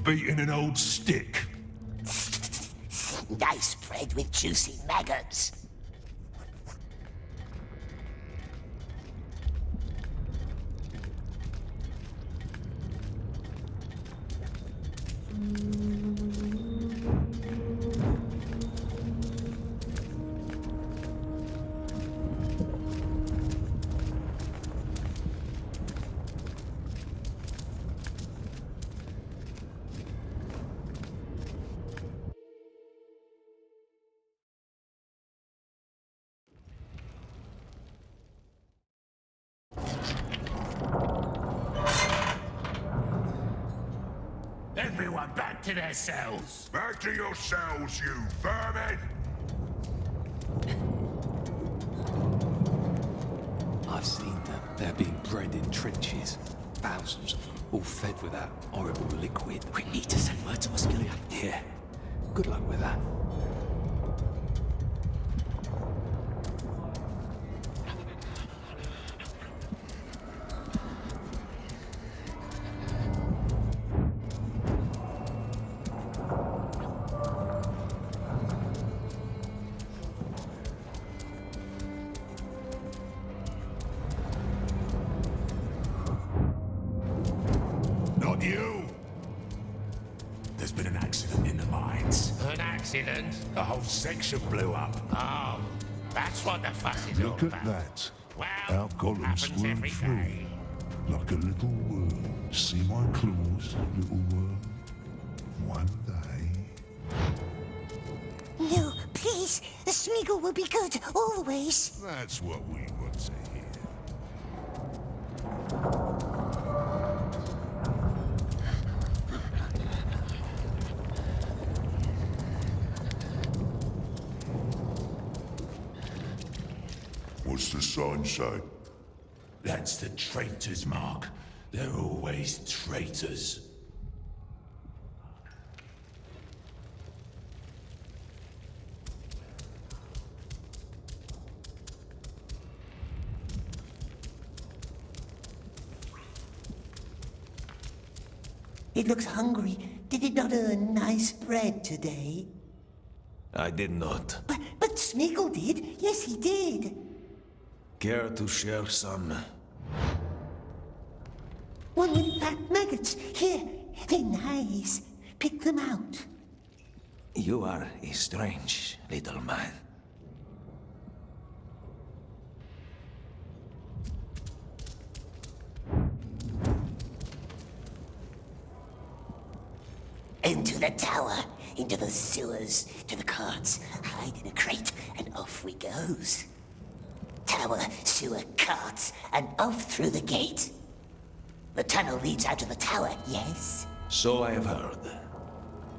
beating an old stick. Nice bread with juicy maggots. Everyone back to their cells! Back to your cells, you vermin! I've seen them. They're being bred in trenches. Thousands of them, all fed with that horrible liquid. We need to send word to Osculia. Yeah. Good luck with that. Not you! There's been an accident in the mines. An accident? The whole section blew up. Oh, that's what the fuss is all Look at about. that. Well, Our Gollum happens squirmed every through. day. Like a little worm. See my claws, little worm? One day... No, please. The SMEAGOL will be good, always. That's what we want to hear. What's the sign say? That's the traitor's mark. They're always traitors. It looks hungry. Did it not earn nice bread today? I did not. But SMEAGOL did. Yes, he did. Care to share some? One with fat maggots. Here, they're nice. Pick them out. You are a strange little man. Into the tower, into the sewers, to the carts, hide in a crate, and off we goes. Tower, sewer, carts, and off through the gate. The tunnel leads out to the tower, yes? So I have heard.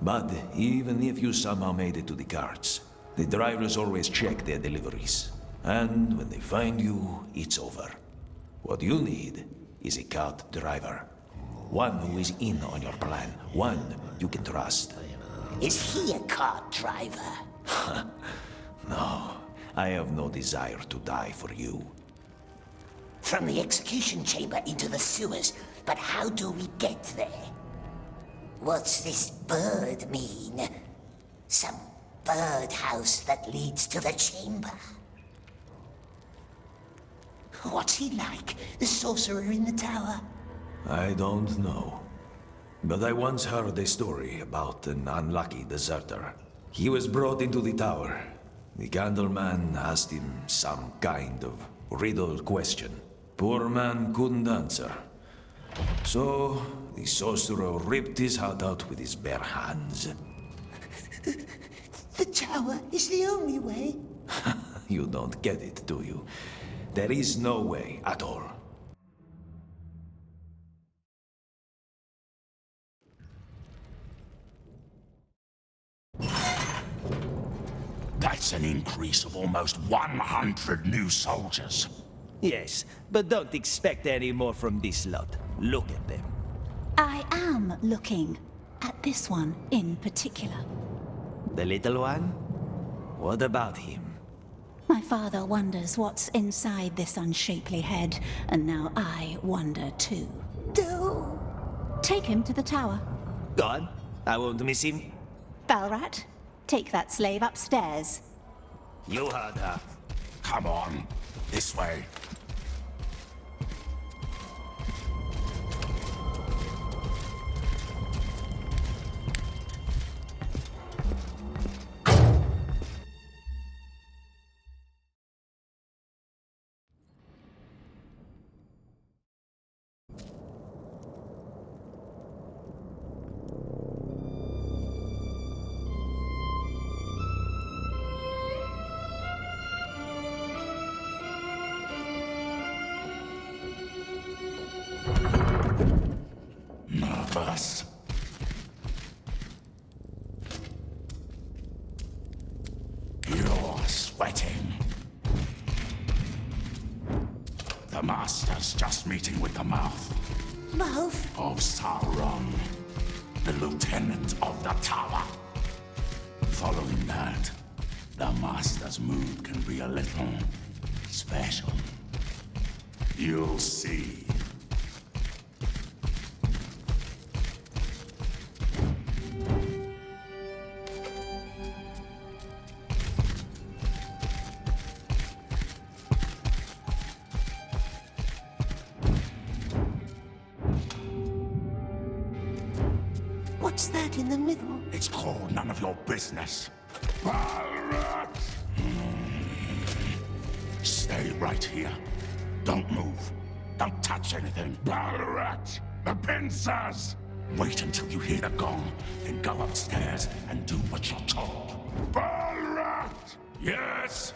But even if you somehow made it to the carts, the drivers always check their deliveries. And when they find you, it's over. What you need is a cart driver. One who is in on your plan. One you can trust. Is he a cart driver? No, I have no desire to die for you. From the execution chamber into the sewers, but how do we get there? What's this bird mean? Some birdhouse that leads to the chamber? What's he like, the sorcerer in the tower? I don't know. But I once heard a story about an unlucky deserter. He was brought into the tower. The Candleman asked him some kind of riddle question. Poor man couldn't answer. So, the sorcerer ripped his heart out with his bare hands. The tower is the only way. You don't get it, do you? There is no way at all. That's an increase of almost 100 new soldiers. Yes, but don't expect any more from this lot. Look at them. I am looking at this one in particular. The little one? What about him? My father wonders what's inside this unshapely head, and now I wonder too. No. Take him to the tower. Go on. I won't miss him. Balrat, take that slave upstairs. You heard her. Come on, this way. Nervous. You're sweating. The Master's just meeting with the mouth Mouth? of Sauron, the Lieutenant of the Tower. Following that, the Master's mood can be a little special. You'll see. What's that in the middle? It's called none of your business. Stay right here. Don't move. Don't touch anything. Balrat! The pincers! Wait until you hear the gong, then go upstairs and do what you're told. Balrat! Yes?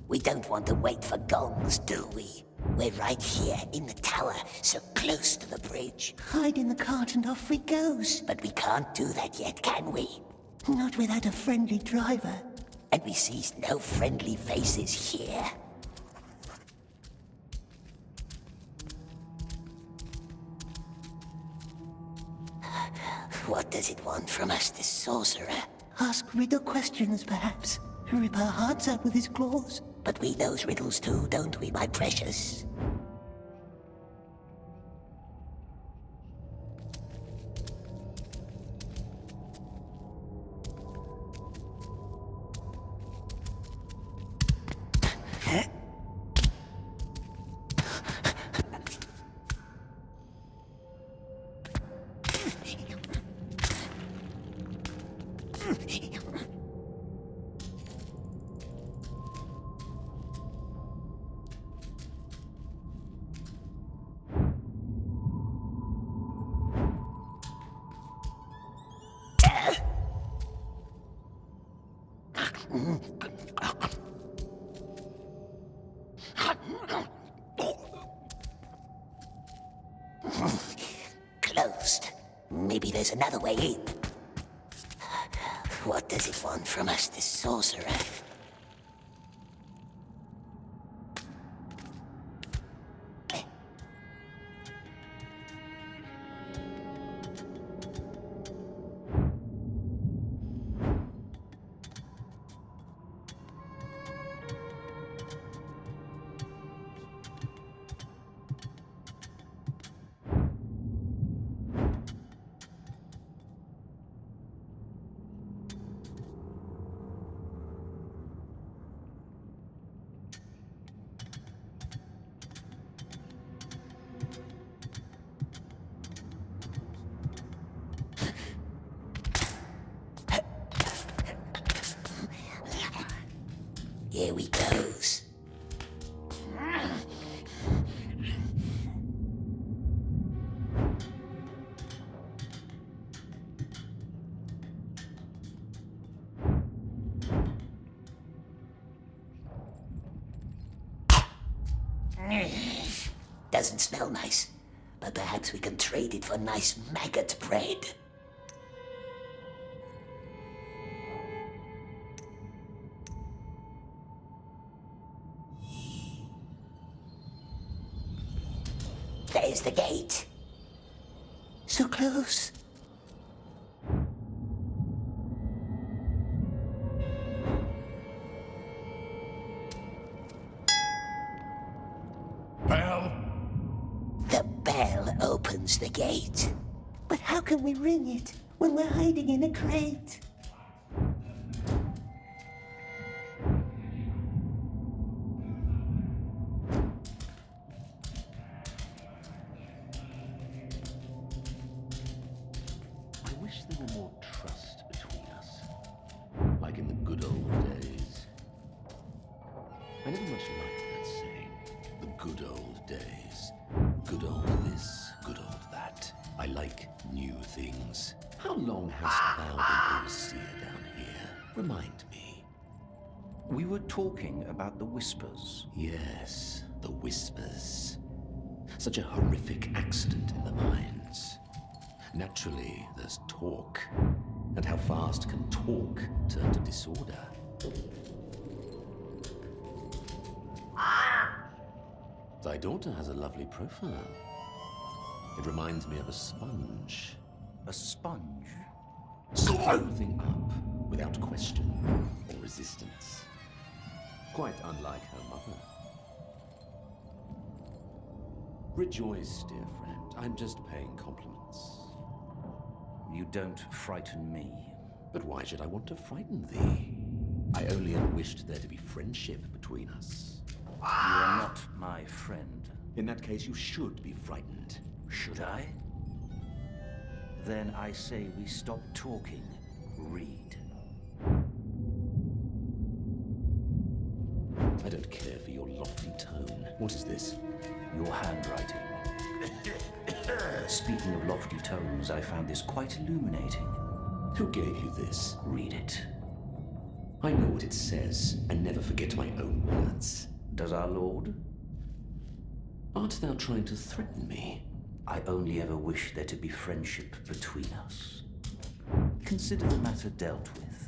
We don't want to wait for gongs, do we? We're right here in the tower, so close to the bridge. Hide in the cart and off we goes. But we can't do that yet, can we? Not without a friendly driver. And we sees no friendly faces here. What does it want from us, this sorcerer? Ask riddle questions, perhaps. Rip our hearts out with his claws. But we knows riddles too, don't we, my precious? Closed. Maybe there's another way in. What does it want from us, this sorcerer? Here we goes. Doesn't smell nice, but perhaps we can trade it for nice maggot bread. There's the gate. So close. bell opens the gate. But how can we ring it when we're hiding in a crate? I wish there were more trust between us. Like in the good old days. I never much liked that saying. The good old days. Good old this, good old that. I like new things. How long hast thou been overseer down here? Remind me. We were talking about the Whispers. Yes, the Whispers. Such a horrific accident in the mines. Naturally, there's talk. And how fast can talk turn to disorder? Thy daughter has a lovely profile. It reminds me of a sponge. A sponge? Soaks everything up without question or resistance. Quite unlike her mother. Rejoice, dear friend. I'm just paying compliments. You don't frighten me. But why should I want to frighten thee? I only ever wished there to be friendship between us. You are not my friend. In that case, you should be frightened. Should I? Then I say we stop talking. Read. I don't care for your lofty tone. What is this? Your handwriting. Speaking of lofty tones, I found this quite illuminating. Who gave you this? Read it. I know what it says, and never forget my own words. Does our Lord? Art thou trying to threaten me? I only ever wish there to be friendship between us. Consider the matter dealt with.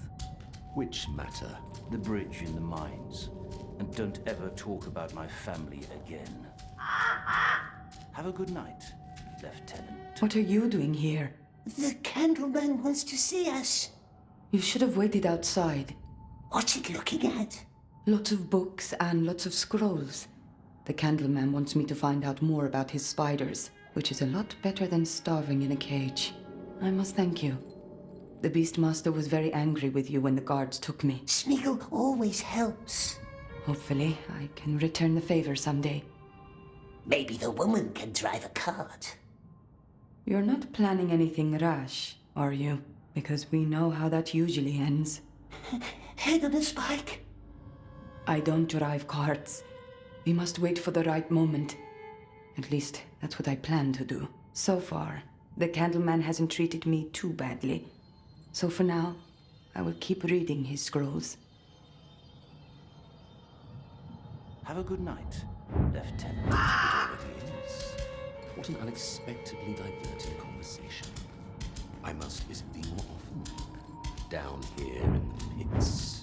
Which matter? The bridge in the mines. And don't ever talk about my family again. Have a good night, Lieutenant. What are you doing here? The Candleman wants to see us. You should have waited outside. What's it looking at? Lots of books and lots of scrolls. The Candleman wants me to find out more about his spiders, which is a lot better than starving in a cage. I must thank you. The Beastmaster was very angry with you when the guards took me. SMEAGOL always helps. Hopefully, I can return the favor someday. Maybe the woman can drive a cart. You're not planning anything rash, are you? Because we know how that usually ends. Head on a spike. I don't drive carts. We must wait for the right moment. At least, that's what I plan to do. So far, the Candleman hasn't treated me too badly. So for now, I will keep reading his scrolls. Have a good night, Lieutenant. It already is. What an unexpectedly diverting conversation. I must visit thee more often. Down here in the pits.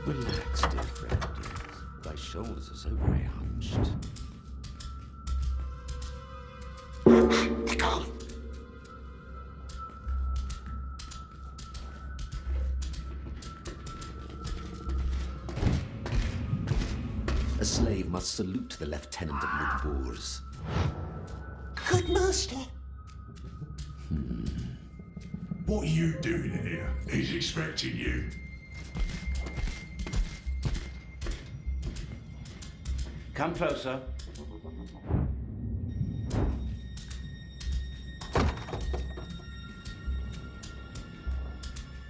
Relax, dear friend. Thy shoulders are so very hunched. They're gone. A slave must salute the lieutenant of Mugboors. Good master. What are you doing here? He's expecting you. Come closer.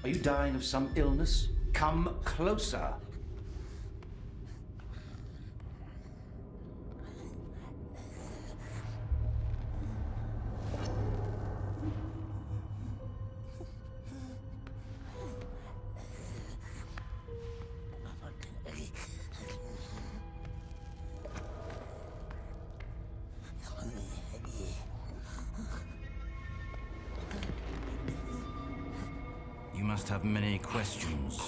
Are you dying of some illness? Come closer. You must have many questions.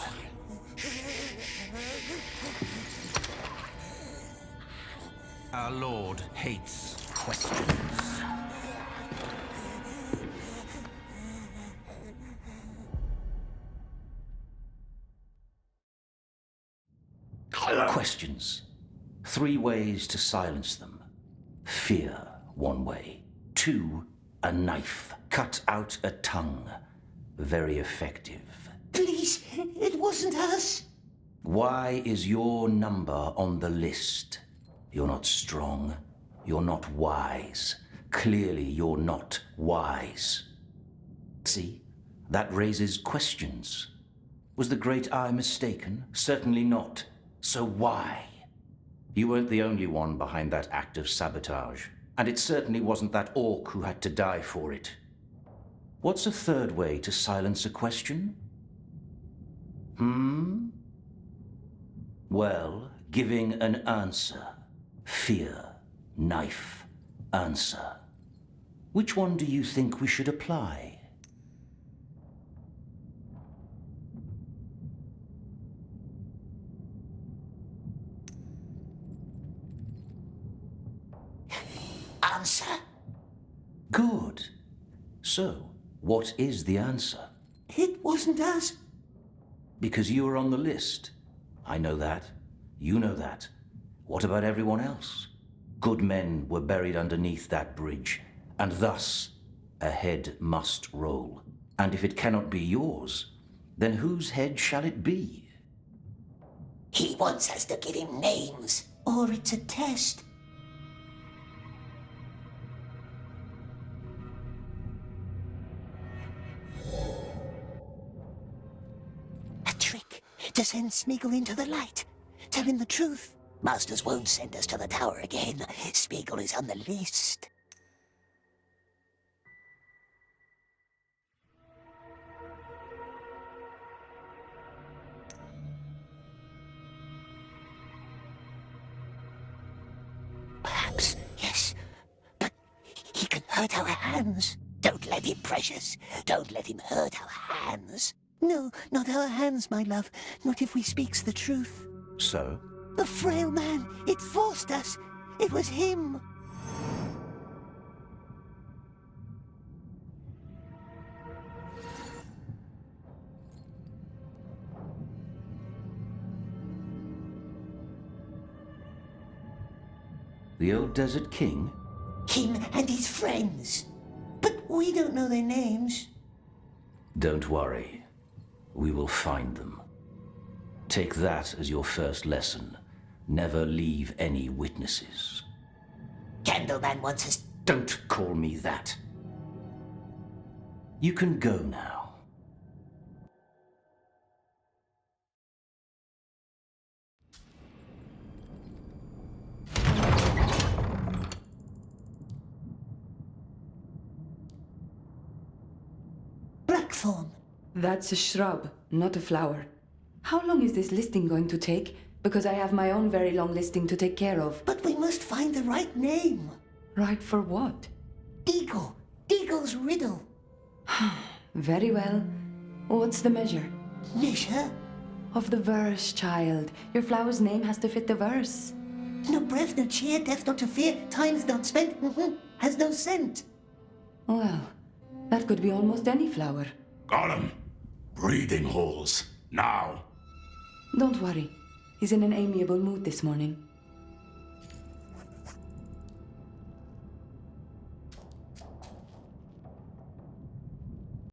Our Lord hates questions. Questions. 3 ways to silence them. Fear, 1 way. 2, a knife. Cut out a tongue. Very effective. Please, it wasn't us. Why is your number on the list? You're not strong. You're not wise. Clearly, you're not wise. See? That raises questions. Was the Great Eye mistaken? Certainly not. So why? You weren't the only one behind that act of sabotage. And it certainly wasn't that orc who had to die for it. What's a 3rd way to silence a question? Well, giving an answer. Fear, knife, answer. Which one do you think we should apply? Answer. Good. So, what is the answer? It wasn't us. Because you were on the list. I know that. You know that. What about everyone else? Good men were buried underneath that bridge, and thus a head must roll. And if it cannot be yours, then whose head shall it be? He wants us to give him names, or it's a test. A trick to send SMEAGOL into the light. Tell him the truth. Masters won't send us to the tower again. SMEAGOL is on the list. Perhaps, yes. But he can hurt our hands. Don't let him, Precious. Don't let him hurt our hands. No, not our hands, my love. Not if we speaks the truth. So? The frail man, it forced us. It was him. The old Desert King? Him and his friends. But we don't know their names. Don't worry. We will find them. Take that as your first lesson. Never leave any witnesses. Candleman wants us. Don't call me that. You can go now. Blackthorn. That's a shrub, not a flower. How long is this listing going to take? Because I have my own very long listing to take care of. But we must find the right name. Right for what? Deagle. Deagle's riddle. Very well. What's the measure? Measure? Of the verse, child. Your flower's name has to fit the verse. No breath, no cheer, death not to fear, time's not spent, has no scent. Well, that could be almost any flower. Gollum! Breathing holes. Now! Don't worry. He's in an amiable mood this morning.